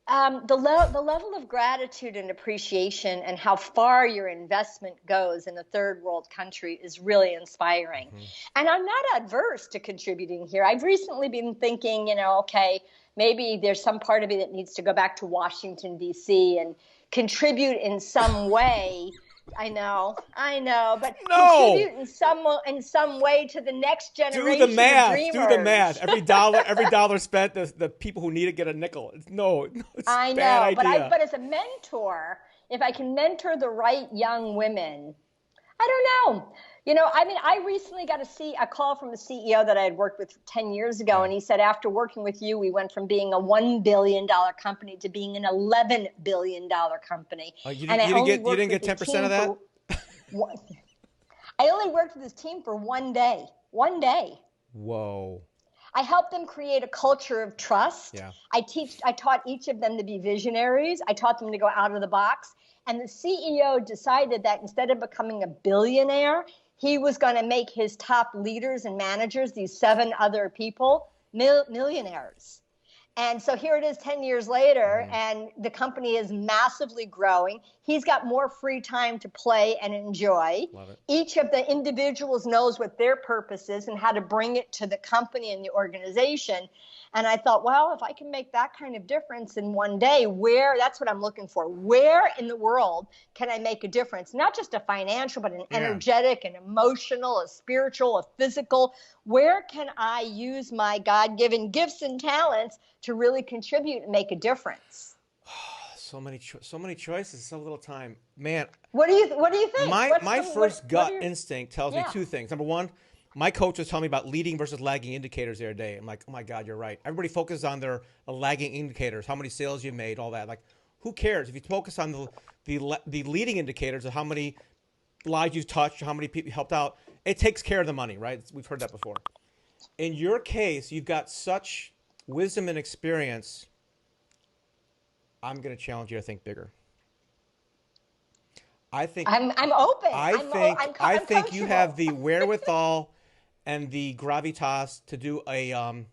The level of gratitude and appreciation and how far your investment goes in a third world country is really inspiring. And I'm not adverse to contributing here. I've recently been thinking, you know, okay, maybe there's some part of me that needs to go back to Washington, D.C. and contribute in some way. I know, but contribute in some way to the next generation. Do the math. Of dreamers. Do the math. Every dollar spent, the people who need it get a nickel. It's I bad know, idea. but as a mentor, if I can mentor the right young women, I don't know. You know, I mean, I recently got a call from a CEO that I had worked with 10 years ago, and he said, after working with you, we went from being a $1 billion company to being an $11 billion company. You didn't get 10% of that? I only worked with his team for 1 day. 1 day. Whoa. I helped them create a culture of trust. Yeah. I taught each of them to be visionaries. I taught them to go out of the box. And the CEO decided that instead of becoming a billionaire, he was going to make his top leaders and managers, these 7 other people, millionaires. And so here it is 10 years later, and the company is massively growing. He's got more free time to play and enjoy. Love it. Each of the individuals knows what their purpose is and how to bring it to the company and the organization. And I thought, well, if I can make that kind of difference in 1 day, that's what I'm looking for. Where in the world can I make a difference? Not just a financial, but an energetic, an emotional, a spiritual, a physical. Where can I use my God-given gifts and talents to really contribute and make a difference? So many choices, so little time. Man. What do you think? My first gut instinct tells me 2 things. Number 1, my coach was telling me about leading versus lagging indicators the other day. I'm like, oh my God, you're right. Everybody focuses on their lagging indicators, how many sales you've made, all that. Like, who cares? If you focus on the leading indicators of how many lives you've touched, how many people you helped out, it takes care of the money, right? We've heard that before. In your case, you've got such wisdom and experience. I'm going to challenge you to think bigger. I think I'm open. I think you have the wherewithal and the gravitas to do a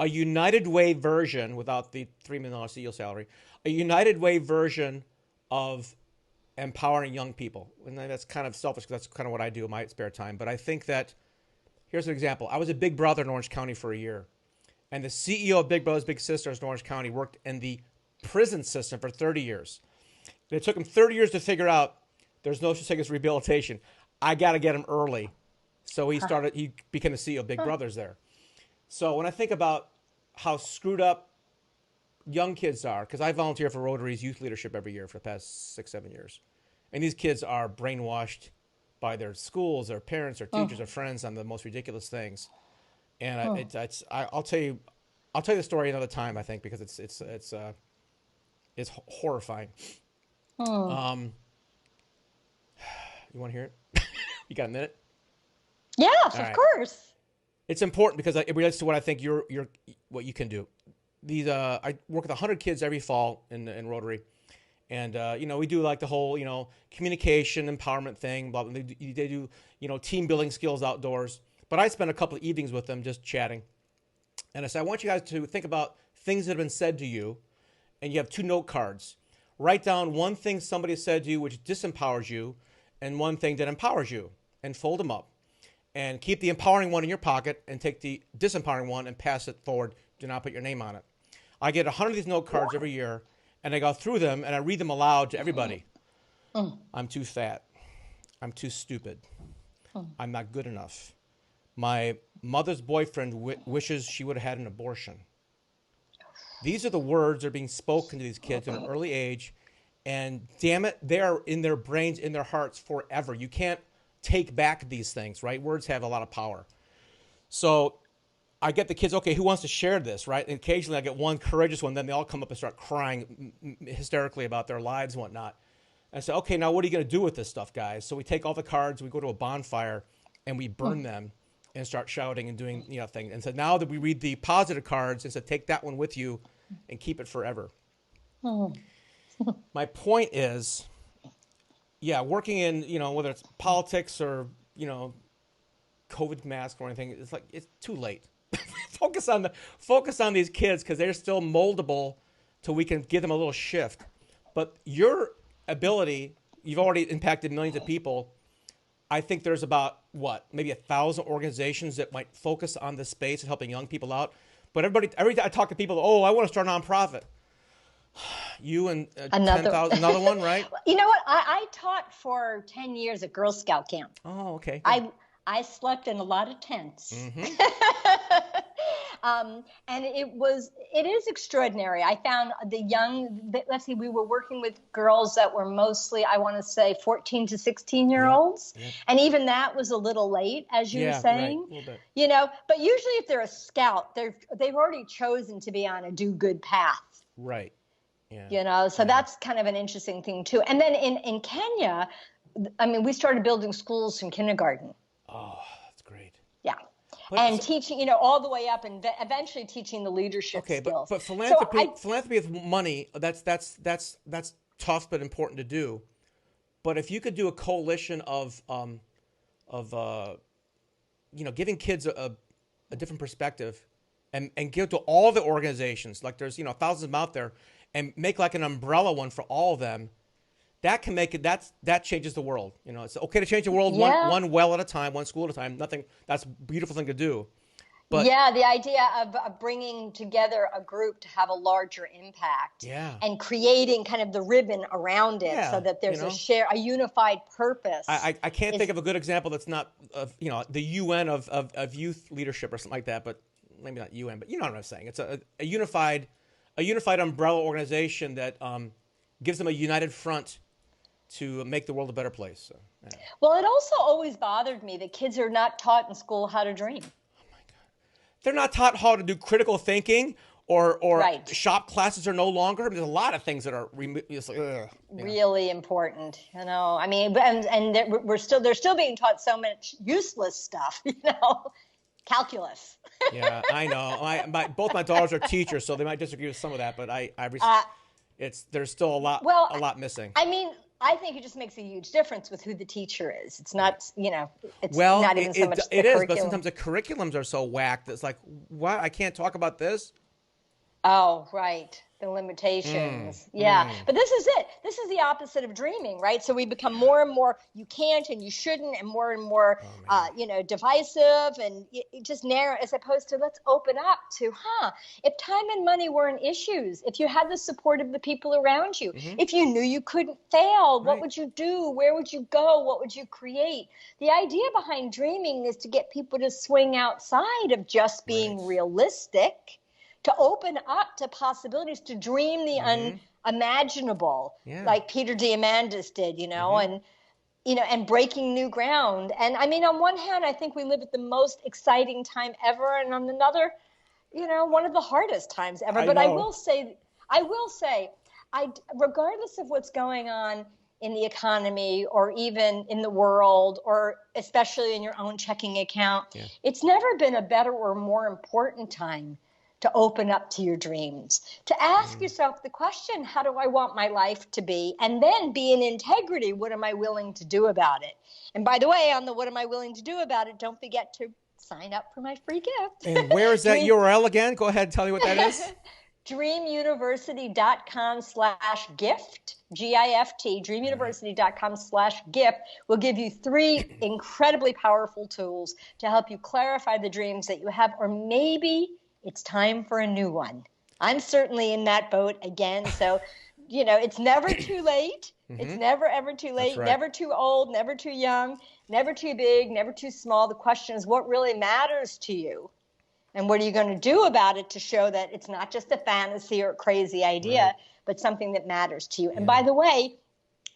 United Way version without the $3 million CEO salary, a United Way version of empowering young people. And that's kind of selfish because that's kind of what I do in my spare time. But I think that, here's an example. I was a Big Brother in Orange County for a year. And the CEO of Big Brothers Big Sisters in Orange County worked in the prison system for 30 years. And it took him 30 years to figure out there's no such thing as rehabilitation. I got to get him early. So he became the CEO of Big Brothers there. So when I think about how screwed up young kids are, because I volunteer for Rotary's youth leadership every year for the past 6-7 years. And these kids are brainwashed by their schools, their parents, their teachers, their friends on the most ridiculous things. And I'll tell you the story another time, I think, because it's horrifying. You want to hear it? You got a minute? Yes, of course. It's important because it relates to what I think what you can do. These I work with 100 kids every fall in Rotary, and we do like the whole communication empowerment thing. Blah, blah, they do team building skills outdoors. But I spend a couple of evenings with them just chatting, and I say I want you guys to think about things that have been said to you, and you have 2 note cards. Write down one thing somebody said to you which disempowers you, and one thing that empowers you, and fold them up. And keep the empowering one in your pocket and take the disempowering one and pass it forward. Do not put your name on it. I get 100 of these note cards every year, and I go through them, and I read them aloud to everybody. I'm too fat. I'm too stupid. I'm not good enough. My mother's boyfriend wishes she would have had an abortion. These are the words that are being spoken to these kids at an early age, and damn it, they are in their brains, in their hearts forever. You can't take back these things, right? Words have a lot of power. So I get the kids, okay, who wants to share this, right? And occasionally I get one courageous one, then they all come up and start crying hysterically about their lives and whatnot. And I say, okay, now what are you going to do with this stuff, guys? So we take all the cards, we go to a bonfire, and we burn them and start shouting and doing things. And so now that we read the positive cards, and said, take that one with you and keep it forever. My point is, working in, whether it's politics or, COVID mask or anything, it's too late. Focus on these kids because they're still moldable till we can give them a little shift. But your ability, you've already impacted millions of people. I think there's about, maybe 1,000 organizations that might focus on this space and helping young people out. But every time I talk to people, I want to start a nonprofit. You and 10,000, another one, right? You know what? I taught for 10 years at Girl Scout camp. Oh, okay. I slept in a lot of tents. And it is extraordinary. I found we were working with girls that were mostly, I want to say 14 to 16-year-olds. Yeah. And even that was a little late, as you were saying, right. A little bit. But usually if they're a scout, they've already chosen to be on a do good path. Right. Yeah. So that's kind of an interesting thing too. And then in Kenya, we started building schools from kindergarten. Oh, that's great. Yeah. And teaching, all the way up and eventually teaching the leadership skills. But philanthropy with money, that's tough but important to do. But if you could do a coalition of giving kids a different perspective and give to all the organizations, like there's, thousands of them out there, and make like an umbrella one for all of them, that can make it, that changes the world. It's okay to change the world one well at a time, one school at a time. That's a beautiful thing to do. But the idea of bringing together a group to have a larger impact and creating kind of the ribbon around it so that there's a unified purpose. I can't think of a good example that's not, the UN of youth leadership or something like that, but maybe not UN, but you know what I'm saying. It's a unified umbrella organization that gives them a united front to make the world a better place. So, Well, it also always bothered me that kids are not taught in school how to dream. Oh my God. They're not taught how to do critical thinking or shop classes are no longer. There's a lot of things that are really important, and they're still being taught so much useless stuff, calculus. Yeah, I know. Both my daughters are teachers, so they might disagree with some of that, but there's still a lot missing. I think it just makes a huge difference with who the teacher is. It's not, it's not even so much the curriculum. It is, but sometimes the curriculums are so whacked. It's like, what? I can't talk about this? Oh, right. the limitations. But this is it. This is the opposite of dreaming, right? So we become more and more you can't and you shouldn't, and more divisive and it just narrow, as opposed to let's open up to if time and money weren't issues, if you had the support of the people around you, if you knew you couldn't fail, what would you do? Where would you go? What would you create? The idea behind dreaming is to get people to swing outside of just being realistic, to open up to possibilities, to dream the unimaginable, like Peter Diamandis did, and breaking new ground. And I mean, on one hand, I think we live at the most exciting time ever, and on another, one of the hardest times ever. But I will say, regardless of what's going on in the economy or even in the world, or especially in your own checking account, it's never been a better or more important time to open up to your dreams, to ask yourself the question, how do I want my life to be? And then be in integrity. What am I willing to do about it? And by the way, on the what am I willing to do about it, don't forget to sign up for my free gift. And where is that URL again? Go ahead and tell me what that is. DreamUniversity.com/gift, GIFT, DreamUniversity.com/gift will give you 3 incredibly powerful tools to help you clarify the dreams that you have, or maybe it's time for a new one. I'm certainly in that boat again. So, it's never too late. It's never, ever too late, never too old, never too young, never too big, never too small. The question is, what really matters to you? And what are you going to do about it to show that it's not just a fantasy or a crazy idea, but something that matters to you? And by the way,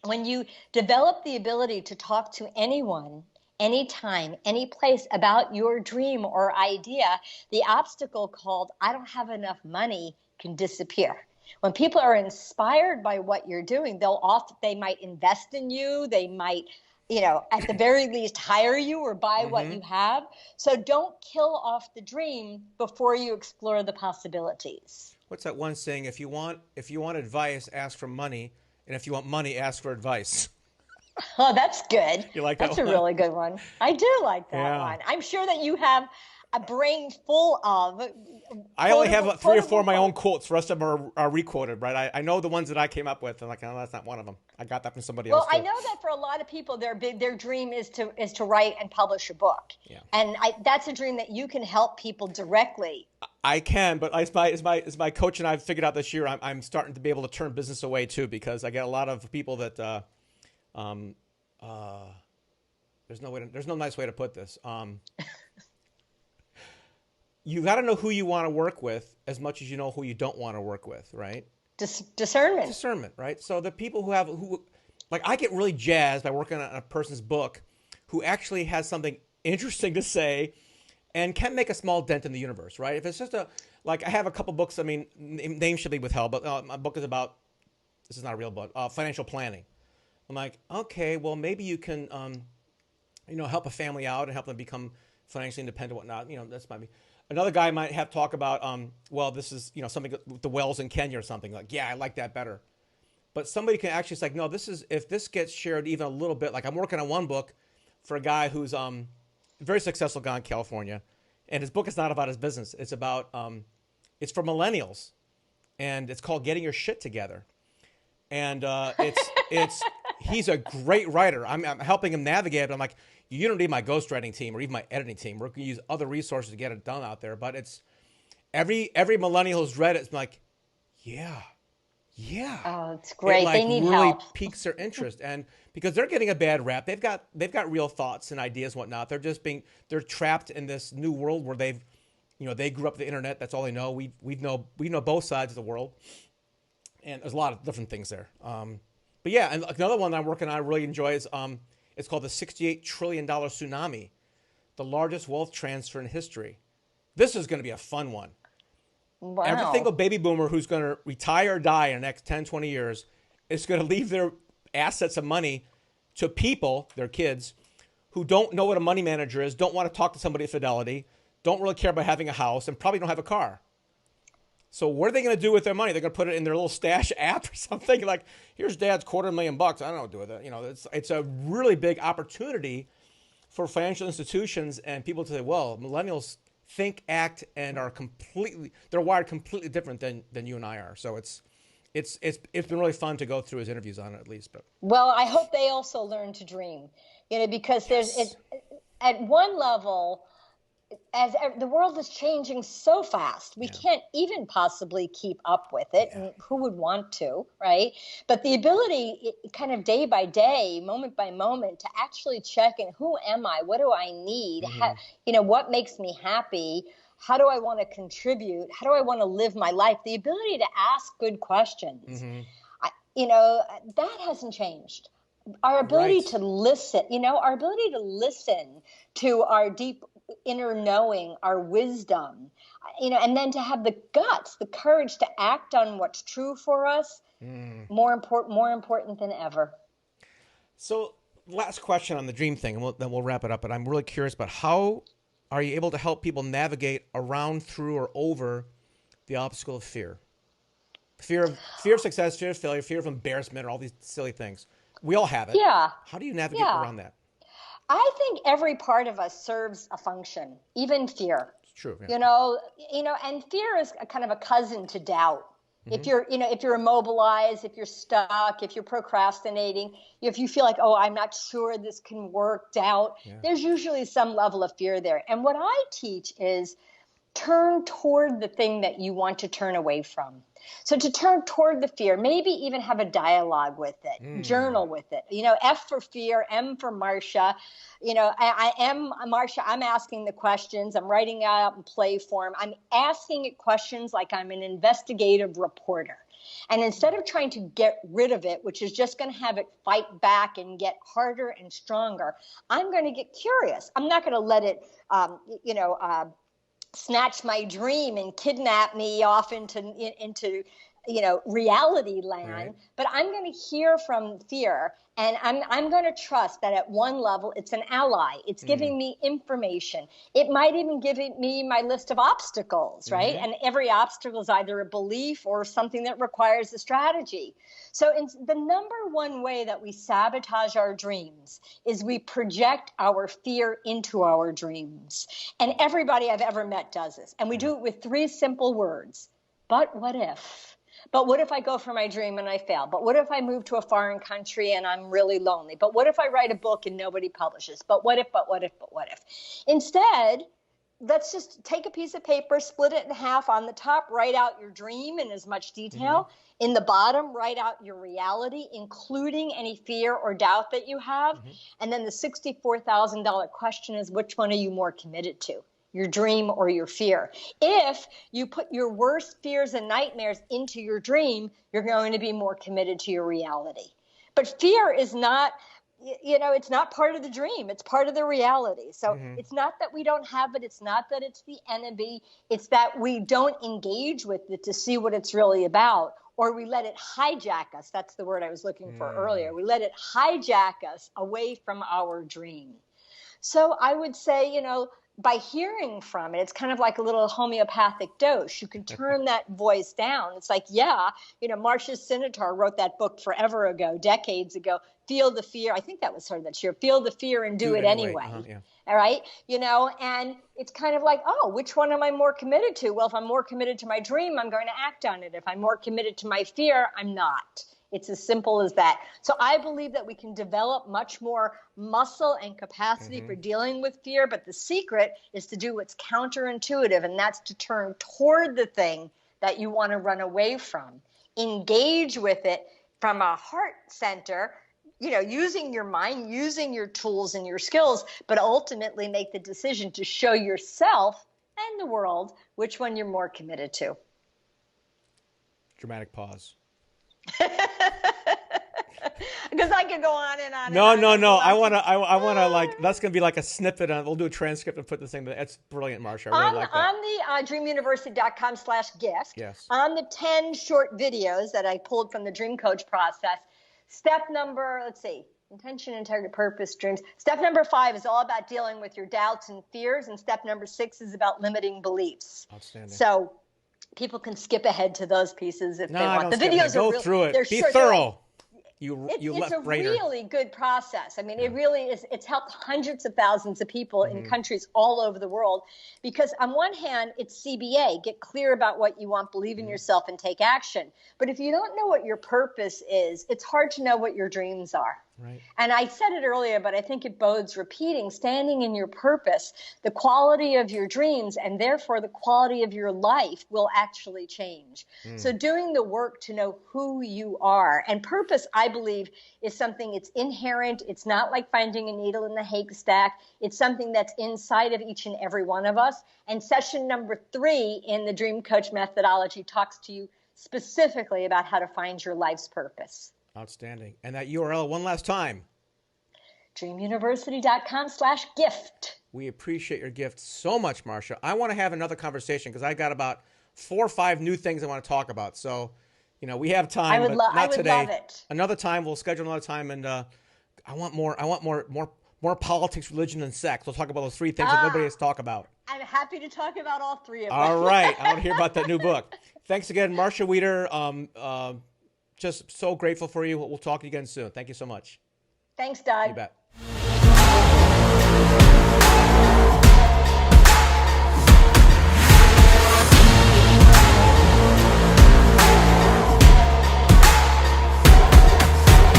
when you develop the ability to talk to anyone, anytime, any place about your dream or idea, the obstacle called I don't have enough money can disappear. When people are inspired by what you're doing, they might invest in you, they might at the very least hire you or buy what you have. So don't kill off the dream before you explore the possibilities. What's that one saying? If you want advice, ask for money, and if you want money, ask for advice. Oh, that's good. You like that That's one? a really good one. I do like that one. I'm sure that you have a brain full of. I only have 3 or 4 of my own quotes. The rest of them are requoted, right? I know the ones that I came up with. I'm like, that's not one of them. I got that from somebody else. Well, I know that for a lot of people, their dream is to write and publish a book. Yeah. And that's a dream that you can help people directly. I can, but as my coach and I have figured out this year, I'm starting to be able to turn business away too, because I get a lot of people that there's no nice way to put this. You got to know who you want to work with as much as you know who you don't want to work with, right? Discernment, right? So the people who I get really jazzed by working on a person's book who actually has something interesting to say and can make a small dent in the universe, right? If it's just I have a couple books, names should be withheld, but my book is about, this is not a real book, financial planning. I'm like, okay, well, maybe you can, help a family out and help them become financially independent, whatnot. That's might be. Another guy might have talk about, this is, something with the wells in Kenya or something. Like, yeah, I like that better. But somebody can actually say, no, if this gets shared even a little bit, like I'm working on one book for a guy who's a very successful guy in California, and his book is not about his business. It's about, it's for millennials, and it's called Getting Your Shit Together. And he's a great writer. I'm helping him navigate it. I'm like, you don't need my ghostwriting team or even my editing team. We're going to use other resources to get it done out there. But it's every millennial who's read it's like, yeah. Oh, it's great. They need really help. Piques their interest, and because they're getting a bad rap, they've got real thoughts and ideas, and whatnot. They're trapped in this new world where they grew up with the internet. That's all they know. We know both sides of the world, and there's a lot of different things there. But yeah, and another one that I'm working on I really enjoy is it's called the $68 trillion tsunami, the largest wealth transfer in history. This is going to be a fun one. Wow. Every single baby boomer who's going to retire or die in the next 10, 20 years is going to leave their assets and money to people, their kids, who don't know what a money manager is, don't want to talk to somebody at Fidelity, don't really care about having a house, and probably don't have a car. So what are they going to do with their money? They're going to put it in their little stash app or something like, here's Dad's $250,000. I don't know what to do with it. It's a really big opportunity for financial institutions and people to say, well, millennials think, act, and they're wired completely different than you and I are. So it's been really fun to go through his interviews on it, at least. But Well, I hope they also learn to dream, because at one level, as the world is changing so fast, we can't even possibly keep up with it. And who would want to, right? But the ability, kind of day by day, moment by moment, to actually check in, who am I? What do I need? How, what makes me happy? How do I want to contribute? How do I want to live my life? The ability to ask good questions, that hasn't changed. Our ability to listen, our ability to listen to our deep inner knowing, our wisdom, and then to have the guts, the courage to act on what's true for us, more important than ever. So last question on the dream thing, and then we'll wrap it up. But I'm really curious about how are you able to help people navigate around, through, or over the obstacle of fear? Fear of success, fear of failure, fear of embarrassment, or all these silly things. We all have it. Yeah. How do you navigate around that? I think every part of us serves a function, even fear. It's true. Yeah. And fear is a kind of a cousin to doubt. If you're immobilized, if you're stuck, if you're procrastinating, if you feel like, oh, I'm not sure this can work, doubt, there's usually some level of fear there. And what I teach is turn toward the thing that you want to turn away from. So to turn toward the fear, maybe even have a dialogue with it, journal with it. F for fear, M for Marcia. I am Marcia. I'm asking the questions. I'm writing it out in play form. I'm asking it questions like I'm an investigative reporter. And instead of trying to get rid of it, which is just going to have it fight back and get harder and stronger, I'm going to get curious. I'm not going to let it, snatch my dream and kidnap me off into reality land. Right. But I'm going to hear from fear, and I'm going to trust that at one level it's an ally. It's giving me information. It might even give me my list of obstacles, right? And every obstacle is either a belief or something that requires a strategy. So the number one way that we sabotage our dreams is we project our fear into our dreams. And everybody I've ever met does this. And we do it with 3 simple words. But what if? But what if I go for my dream and I fail? But what if I move to a foreign country and I'm really lonely? But what if I write a book and nobody publishes? But what if, but what if, but what if? Instead, let's just take a piece of paper, split it in half. On the top, write out your dream in as much detail. In the bottom, write out your reality, including any fear or doubt that you have. And then the $64,000 question is, which one are you more committed to? Your dream or your fear? If you put your worst fears and nightmares into your dream, you're going to be more committed to your reality. But fear is not, it's not part of the dream. It's part of the reality. So it's not that we don't have it. It's not that it's the enemy. It's that we don't engage with it to see what it's really about, or we let it hijack us. That's the word I was looking for earlier. We let it hijack us away from our dream. So I would say, by hearing from it, it's kind of like a little homeopathic dose. You can turn that voice down. It's like, Marcia Weider wrote that book forever ago, decades ago. Feel the fear. I think that was her that year. Feel the fear and do it anyway. All right. And it's kind of like, oh, which one am I more committed to? Well, if I'm more committed to my dream, I'm going to act on it. If I'm more committed to my fear, I'm not. It's as simple as that. So I believe that we can develop much more muscle and capacity for dealing with fear. But the secret is to do what's counterintuitive, and that's to turn toward the thing that you want to run away from. Engage with it from a heart center, using your mind, using your tools and your skills, but ultimately make the decision to show yourself and the world which one you're more committed to. Dramatic pause. Because I could go on and on. No. I want to that's going to be like a snippet. We'll do a transcript and put this thing. That's brilliant, Marcia. I really like that. On the dreamuniversity.com/gift, yes. On the 10 short videos that I pulled from the Dream Coach process, step number, intention, integrity, purpose, dreams. Step number 5 is all about dealing with your doubts and fears. And step number 6 is about limiting beliefs. Outstanding. So people can skip ahead to those pieces if they want. The videos go are through it. They're Be short. thorough. you It's a left Brainerd. really good process. I mean, it really is. It's helped hundreds of thousands of people in countries all over the world because on one hand, it's CBA, get clear about what you want, believe in yourself and take action. But if you don't know what your purpose is, it's hard to know what your dreams are. Right. And I said it earlier, but I think it bodes repeating, standing in your purpose, the quality of your dreams and therefore the quality of your life will actually change. So doing the work to know who you are, and purpose, I believe, is something it's inherent. It's not like finding a needle in the haystack. It's something that's inside of each and every one of us. And session number 3 in the Dream Coach methodology talks to you specifically about how to find your life's purpose. Outstanding. And that URL one last time. dreamuniversity.com/gift. We appreciate your gift so much, Marcia. I want to have another conversation because I got about 4 or 5 new things I want to talk about. So, we have time, I would not today. love it. Another time, we'll schedule another time, and I want more politics, religion, and sex. We'll talk about those 3 things that nobody has talked about. I'm happy to talk about all 3 of them. All right. I want to hear about that new book. Thanks again, Marcia Weider. Just so grateful for you. We'll talk again soon. Thank you so much. Thanks, Doug. You bet.